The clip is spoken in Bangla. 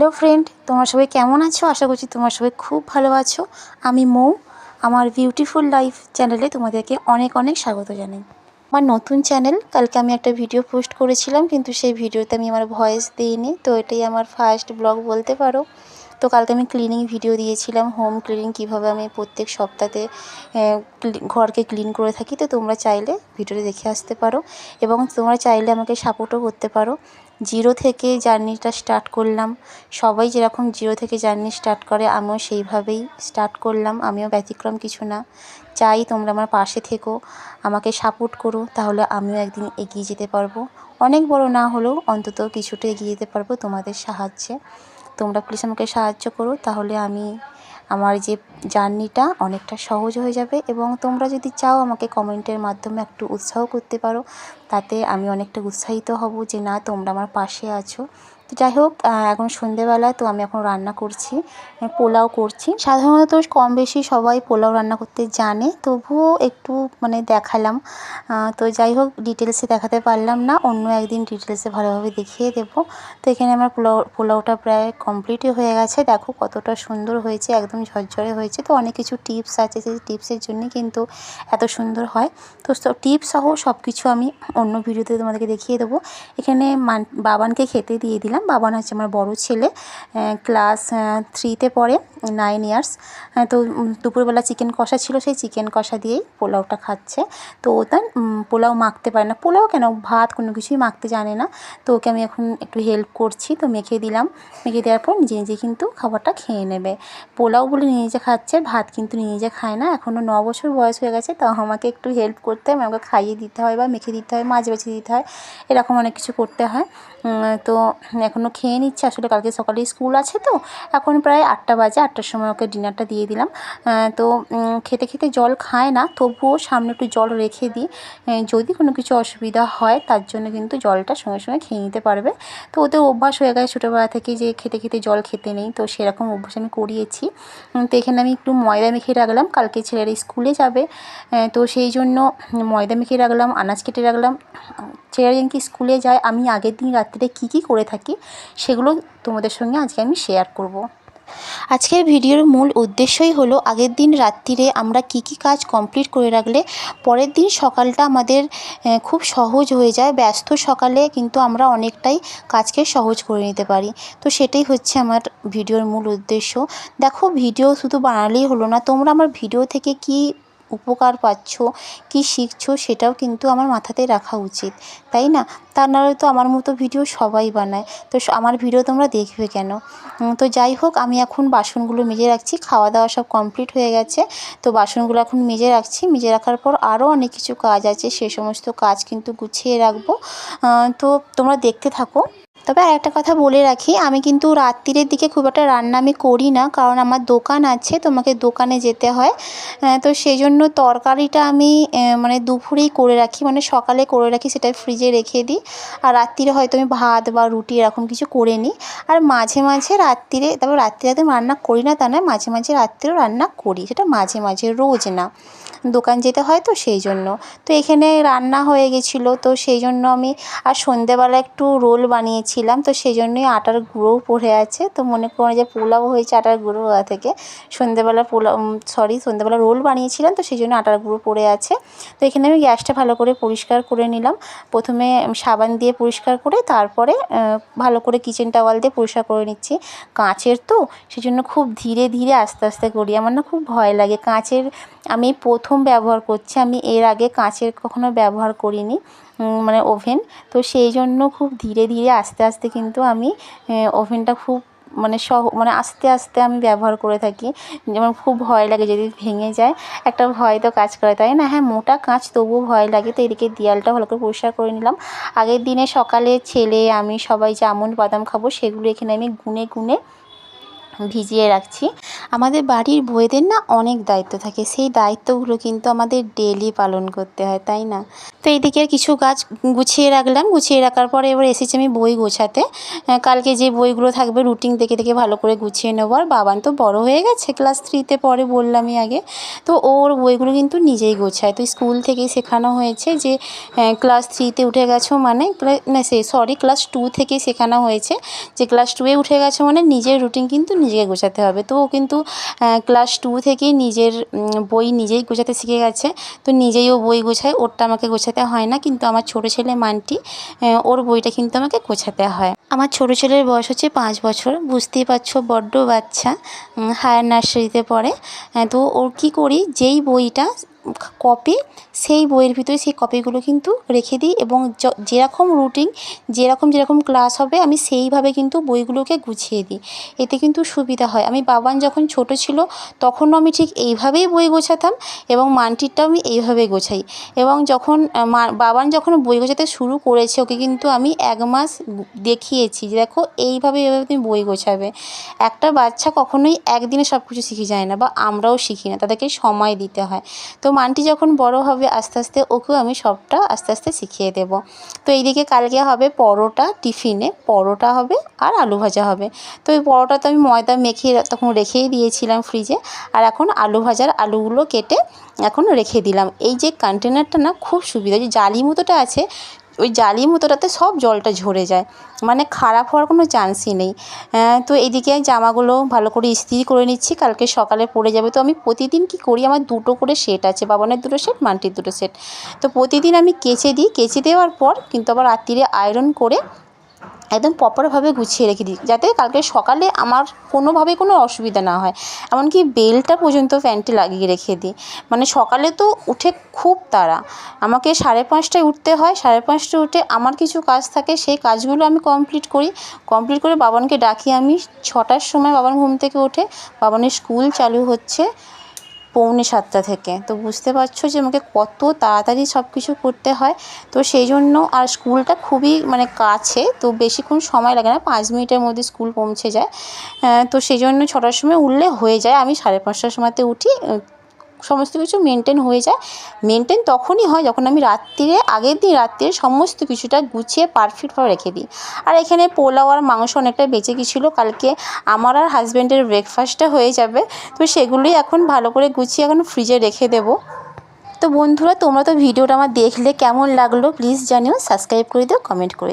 হ্যালো ফ্রেন্ড, তোমরা সবাই কেমন আছো? আশা করছি তোমরা সবাই খুব ভালো আছো। আমি মৌ, আমার বিউটিফুল লাইফ চ্যানেলে তোমাদেরকে অনেক অনেক স্বাগত জানাই। আমার নতুন চ্যানেল, কালকে আমি একটা ভিডিও পোস্ট করেছিলাম, কিন্তু সেই ভিডিওতে আমি আমার ভয়েস দিইনি, তো এটাই আমার ফার্স্ট ব্লগ বলতে পারো। তো কালকে আমি ক্লিনিং ভিডিও দিয়েছিলাম, হোম ক্লিনিং কীভাবে আমি প্রত্যেক সপ্তাহে ঘরকে ক্লিন করে থাকি। তো তোমরা চাইলে ভিডিওটা দেখে আসতে পারো এবং তোমরা চাইলে আমাকে সাপোর্টও করতে পারো। জিরো থেকে জার্নিটা স্টার্ট করলাম, সবাই যেরকম জিরো থেকে জার্নি স্টার্ট করে আমিও সেইভাবেই স্টার্ট করলাম, আমিও ব্যতিক্রম কিছু না। চাই তোমরা আমার পাশে থেকো, আমাকে সাপোর্ট করো, তাহলে আমিও একদিন এগিয়ে যেতে পারবো। অনেক বড় না হলেও অন্তত কিছুটা এগিয়ে যেতে পারবো তোমাদের সাহায্যে। তোমরা প্লিজ আমাকে সাহায্য করো, তাহলে আমার যে জার্নিটা অনেকটা সহজ হয়ে যাবে। এবং তোমরা যদি চাও আমাকে কমেন্টের মাধ্যমে একটু উৎসাহ করতে পারো, তাতে আমি অনেকটা উৎসাহিত হব যে না, তোমরা আমার পাশে আছো। তো যাই হোক, এখন সন্ধেবেলা, তো আমি এখন রান্না করছি, পোলাও করছি। সাধারণত কম বেশি সবাই পোলাও রান্না করতে জানে, তবুও একটু দেখালাম। তো যাই হোক, ডিটেলসে দেখাতে পারলাম না, অন্য একদিন ডিটেলসে ভালোভাবে দেখিয়ে দেবো। তো এখানে আমার পোলাওটা প্রায় কমপ্লিটই হয়ে গেছে। দেখো কতটা সুন্দর হয়েছে, একদম ঝরঝরে হয়েছে। তো অনেক কিছু টিপস আছে, সেই টিপসের জন্যই কিন্তু এত সুন্দর হয়। তো টিপস সহ সব কিছু আমি অন্য ভিডিওতে তোমাদেরকে দেখিয়ে দেবো। এখানে বাবানকে খেতে দিয়ে দিলাম। বাবান হচ্ছে আমার বড় ছেলে, ক্লাস 3তে পড়ে, 9 ইয়ার্স। তো দুপুরবেলা চিকেন কষা ছিল, সেই চিকেন কষা দিয়েই পোলাওটা খাচ্ছে। তো ওটা পোলাও মাখতে পারে না, পোলাও কেন, ভাত কোনো কিছুই মাখতে জানে না। তো ওকে আমি এখন একটু হেল্প করছি, তো মেখে দিলাম। মেখে দেওয়ার পর নিজে নিজে কিন্তু খাবারটা খেয়ে নেবে। পোলাও বলে নিজে নিজে খাচ্ছে, ভাত কিন্তু নিজে নিজে খায় না। এখনও 9 বছর বয়স হয়ে গেছে, তাও আমাকে একটু হেল্প করতে হয়, আমাকে খাইয়ে দিতে হয় বা মেখে দিতে হয়, মাছ বেছে দিতে হয়, এরকম অনেক কিছু করতে হয়। তো এখনও খেয়ে নিচ্ছে। আসলে কালকে সকালে স্কুল আছে, তো এখন প্রায় 8টা বাজে, 8টার সময় ওকে ডিনারটা দিয়ে দিলাম। তো খেতে খেতে জল খায় না, তবুও সামনে একটু জল রেখে দিই, যদি কোনো কিছু অসুবিধা হয় তার জন্য কিন্তু জলটা সঙ্গে সঙ্গে খেয়ে নিতে পারবে। তো ওদের অভ্যাস হয়ে গেছে ছোটোবেলা থেকে যে খেতে খেতে জল খেতে নেই, তো সেরকম অভ্যাস আমি করিয়েছি। তো এখানে আমি একটু ময়দা মেখে রাখলাম, কালকে ছেলেরা স্কুলে যাবে, তো সেই জন্য ময়দা মেখে রাখলাম, আনাজ কেটে রাখলাম। ছেলেরা যেদিনকে স্কুলে যায়, আমি আগের দিন রাত্রিরে কী কী করে থাকি সেগুলো তোমাদের সঙ্গে আজকে আমি শেয়ার করব। আজকের ভিডিওর মূল উদ্দেশ্যই হলো আগের দিন রাত্রিরে আমরা কী কী কাজ কমপ্লিট করে রাখলে পরের দিন সকালটা আমাদের খুব সহজ হয়ে যায়। ব্যস্ত সকালে কিন্তু আমরা অনেকটাই কাজকে সহজ করে নিতে পারি। তো সেটাই হচ্ছে আমার ভিডিওর মূল উদ্দেশ্য। দেখো, ভিডিও শুধু বানালেই হলো না, তোমরা আমার ভিডিও থেকে কী উপকার পাচ্ছ, কী শিখছো, সেটাও কিন্তু আমার মাথাতে রাখা উচিত, তাই না? তা নাহলে তো আমার মতো ভিডিও সবাই বানায়, তো আমার ভিডিও তোমরা দেখবে কেন? তো যাই হোক, আমি এখন বাসনগুলো মেজে রাখছি। খাওয়া দাওয়া সব কমপ্লিট হয়ে গেছে, তো বাসনগুলো এখন মেজে রাখছি। মেজে রাখার পর আরও অনেক কিছু কাজ আছে, সে সমস্ত কাজ কিন্তু গুছিয়ে রাখবো। তো তোমরা দেখতে থাকো। তবে আর একটা কথা বলে রাখি, আমি কিন্তু রাত্রিরের দিকে খুব একটা রান্না আমি করি না, কারণ আমার দোকান আছে, তোমাকে দোকানে যেতে হয়। তো সেই জন্য তরকারিটা আমি দুপুরেই করে রাখি, সকালে করে রাখি, সেটা ফ্রিজে রেখে দিই। আর রাত্রিরে হয়তো আমি ভাত বা রুটি এরকম কিছু করে নিই। আর মাঝে মাঝে রাত্রিরে, তারপর রাত্রিরে একদম রান্না করি না তা নয়, মাঝে মাঝে রাত্রিরেও রান্না করি, সেটা মাঝে মাঝে, রোজ না। দোকান যেতে হয় তো সেই জন্য। তো এখানে রান্না হয়ে গেছিলো, তো সেই জন্য আমি আর সন্ধেবেলা একটু রোল বানিয়েছিলাম, তো সেই জন্যই আটার গুঁড়োও পড়ে আছে। তো মনে করো যে পোলাও হয়েছে আটার গুঁড়ো হওয়া থেকে। সন্ধেবেলা রোল বানিয়েছিলাম, তো সেই জন্য আটার গুঁড়ো পড়ে আছে। তো এখানে আমি গ্যাসটা ভালো করে পরিষ্কার করে নিলাম। প্রথমে সাবান দিয়ে পরিষ্কার করে, তারপরে ভালো করে কিচেন টাওয়াল দিয়ে পরিষ্কার করে নিচ্ছি। কাঁচের তো, সেই জন্য খুব ধীরে ধীরে আস্তে আস্তে করি, আমার না খুব ভয় লাগে। কাঁচের আমি প্রথম ব্যবহার করছি, আমি এর আগে কাঁচের কখনো ব্যবহার করিনি, ওভেন। তো সেই জন্য খুব ধীরে ধীরে আস্তে আস্তে কিন্তু আমি ওভেনটা খুব আস্তে আস্তে আমি ব্যবহার করে থাকি। যেমন খুব ভয় লাগে যদি ভেঙে যায়, একটা ভয় তো কাজ করে, তাই না? হ্যাঁ, মোটা কাঁচ, তবুও ভয় লাগে। তো এদিকে দেয়ালটা ভালো করে পরিষ্কার করে নিলাম। আগের দিনে সকালে ছেলে, আমি সবাই যে আমন্ড বাদাম খাবো, সেগুলো এখানে আমি গুনে গুনে ভিজিয়ে রাখছি। আমাদের বাড়ির বউদের না অনেক দায়িত্ব থাকে, সেই দায়িত্বগুলো কিন্তু আমাদের ডেলি পালন করতে হয়, তাই না? তো এইদিকে কিছু গাছ গুছিয়ে রাখলাম, গুছিয়ে রাখার পরে এবার এসেছি আমি বই গোছাতে। কালকে যে বইগুলো থাকবে রুটিন দেখে দেখে ভালো করে গুছিয়ে নেবো। আর বাবান তো বড় হয়ে গেছে, ক্লাস 3-তে পড়ে বললামই আগে। তো ওর বইগুলো কিন্তু নিজেই গোছায়। তো স্কুল থেকেই শেখানো হয়েছে যে ক্লাস 3-তে উঠে গেছো মানে ক্লাস 2 থেকেই শেখানো হয়েছে যে ক্লাস 2-এ উঠে গেছো মানে নিজের রুটিন কিন্তু নিজেকে গোছাতে হবে। তো ও কিন্তু ক্লাস 2 থেকেই নিজের বই নিজেই গোছাতে শিখে গেছে। তো নিজেই ও বই গোছায়, ওরটা আমাকে গোছাতে হয় না। কিন্তু আমার ছোটো ছেলে মান্টি, ওর বইটা কিন্তু আমাকে গোছাতে হয়। আমার ছোটো ছেলের বয়স হচ্ছে 5 বছর, বুঝতেই পারছো বড্ড বাচ্চা, হায়ার নার্সারিতে পড়ে। তো ওর কী করি, যেই বইটা কপি সেই বইয়ের ভিতরে সেই কপিগুলো কিন্তু রেখে দিই এবং যেরকম রুটিন যেরকম ক্লাস হবে আমি সেইভাবে কিন্তু বইগুলোকে গুছিয়ে দিই। এতে কিন্তু সুবিধা হয়। আমি বাবান যখন ছোট ছিল তখনও আমি ঠিক এইভাবেই বই গোছাতাম এবং মান্টিরটাও আমি এইভাবেই গোছাই। এবং যখন বাবান যখন বই গোছাতে শুরু করেছে ওকে কিন্তু আমি 1 মাস দেখিয়েছি যে দেখো এইভাবে তুমি বই গোছাবে। একটা বাচ্চা কখনোই একদিনে সব কিছু শিখে যায় না, বা আমরাও শিখি না, তাদেরকে সময় দিতে হয়। তো মান্টি যখন বড় হবে আস্তে আস্তে ওকেও আমি সবটা আস্তে আস্তে শিখিয়ে দেব। তো এইদিকে কালকে হবে পরোটা, টিফিনে পরোটা হবে আর আলু ভাজা হবে। তো ওই পরোটা তো আমি ময়দা মেখে তখন রেখেই দিয়েছিলাম ফ্রিজে। আর এখন আলু ভাজার আলুগুলো কেটে এখন রেখে দিলাম। এই যে কন্টেনারটা না খুব সুবিধা, যে জালি মতোটা আছে ওই জালি মতোটাতে সব জলটা ঝরে যায়, মানে খারাপ হওয়ার কোনো চান্সই নেই। তো এইদিকে জামাগুলো ভালো করে ইস্ত্রি করে নিচ্ছি, কালকে সকালে পরে যাবে। তো আমি প্রতিদিন কী করি, আমার 2টো করে সেট আছে, বাবানের 2টো সেট, মান্টির 2টো সেট। তো প্রতিদিন আমি কেচে দিই, কেচে দেওয়ার পর কিন্তু আবার রাত্রিরে আয়রন করে একদম প্রপারভাবে গুছিয়ে রেখে দিই, যাতে কালকে সকালে আমার কোনোভাবে কোনো অসুবিধা না হয়। এমনকি বেল্টটা পর্যন্ত প্যান্টে লাগিয়ে রেখে দিই। মানে সকালে তো উঠে খুব তাড়া, আমাকে 5:30টায় উঠতে হয়। 5:30টায় উঠে আমার কিছু কাজ থাকে, সেই কাজগুলো আমি কমপ্লিট করে বাবানকে ডাকি আমি। 6টার সময় বাবান ঘুম থেকে ওঠে, বাবানের স্কুল চালু হচ্ছে 6:45 থেকে। তো বুঝতে পারছো যে আমাকে কত তাড়াতাড়ি সব কিছু করতে হয়। তো সেই জন্য, আর স্কুলটা খুবই মানে কাছে, তো বেশিক্ষণ সময় লাগে না, 5 মিনিটের মধ্যে স্কুল পৌঁছে যায়। তো সেই জন্য 6টার সময় উঠলে হয়ে যায়। আমি 5:30টার সময়তে উঠি, সমস্ত কিছু মেনটেন হয়ে যায়। মেনটেন তখনই হয় যখন আমি আগের দিন রাত্রিরে সমস্ত কিছুটা গুছিয়ে পারফেক্টভাবে রেখে দিই। আর এখানে পোলাও আর মাংস অনেকটা বেঁচে গিয়েছিলো, কালকে আমার আর হাজব্যান্ডের ব্রেকফাস্টটা হয়ে যাবে। তো সেগুলোই এখন ভালো করে গুছিয়ে এখন ফ্রিজে রেখে দেবো। তো বন্ধুরা, তোমরা তো ভিডিওটা আমার দেখলে, কেমন লাগলো প্লিজ জানিও, সাবস্ক্রাইব করে দিও, কমেন্ট করে